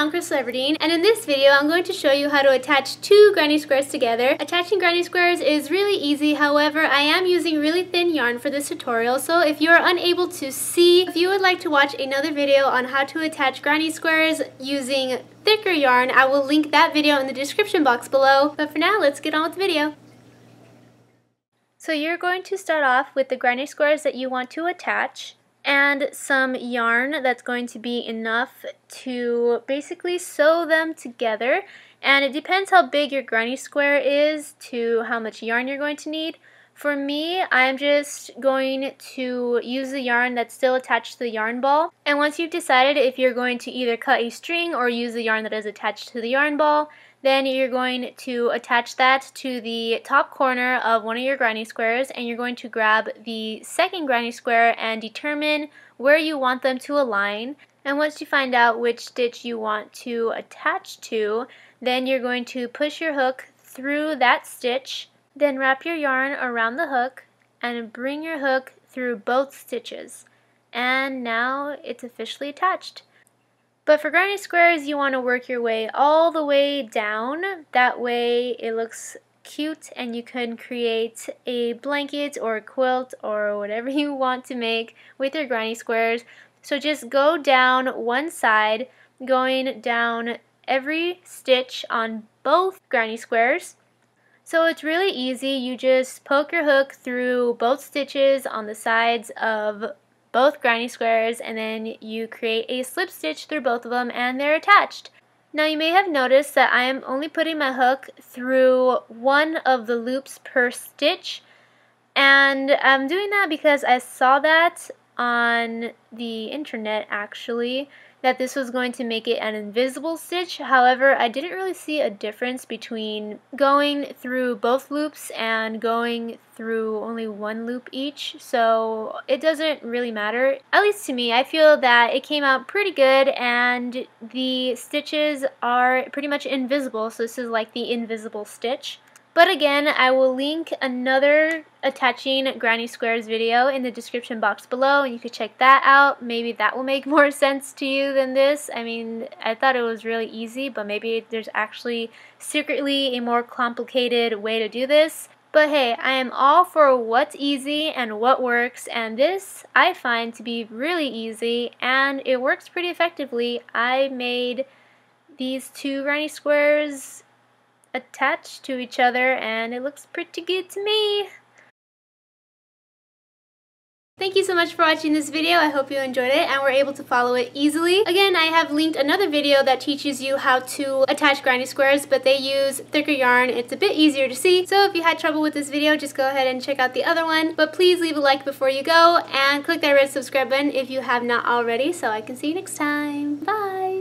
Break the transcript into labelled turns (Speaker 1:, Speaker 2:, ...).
Speaker 1: I'm Crystal Everdeen, and in this video I'm going to show you how to attach two granny squares together. Attaching granny squares is really easy, however I am using really thin yarn for this tutorial, so if you are unable to see, if you would like to watch another video on how to attach granny squares using thicker yarn, I will link that video in the description box below. But for now, let's get on with the video. So you're going to start off with the granny squares that you want to attach and some yarn that's going to be enough to basically sew them together, and it depends how big your granny square is to how much yarn you're going to need. For me, I'm just going to use the yarn that's still attached to the yarn ball, and once you've decided if you're going to either cut a string or use the yarn that is attached to the yarn ball, then you're going to attach that to the top corner of one of your granny squares, and you're going to grab the second granny square and determine where you want them to align. And once you find out which stitch you want to attach to, then you're going to push your hook through that stitch, then wrap your yarn around the hook and bring your hook through both stitches. And now it's officially attached. But for granny squares, you want to work your way all the way down. That way it looks cute and you can create a blanket or a quilt or whatever you want to make with your granny squares. So just go down one side, going down every stitch on both granny squares. So it's really easy. You just poke your hook through both stitches on the sides of both granny squares, and then you create a slip stitch through both of them and they're attached. Now you may have noticed that I am only putting my hook through one of the loops per stitch, and I'm doing that because I saw that on the internet actually, that this was going to make it an invisible stitch. However, I didn't really see a difference between going through both loops and going through only one loop each, so it doesn't really matter. At least to me, I feel that it came out pretty good and the stitches are pretty much invisible, so this is like the invisible stitch. But again, I will link another attaching granny squares video in the description box below, and you could check that out. Maybe that will make more sense to you than this. I mean, I thought it was really easy, but maybe there's actually secretly a more complicated way to do this. But hey, I am all for what's easy and what works, and this I find to be really easy and it works pretty effectively. I made these two granny squares attached to each other and it looks pretty good to me. Thank you so much for watching this video. I hope you enjoyed it and were able to follow it easily. Again, I have linked another video that teaches you how to attach granny squares, but they use thicker yarn. It's a bit easier to see. So if you had trouble with this video, just go ahead and check out the other one. But please leave a like before you go and click that red subscribe button if you have not already, so I can see you next time. Bye!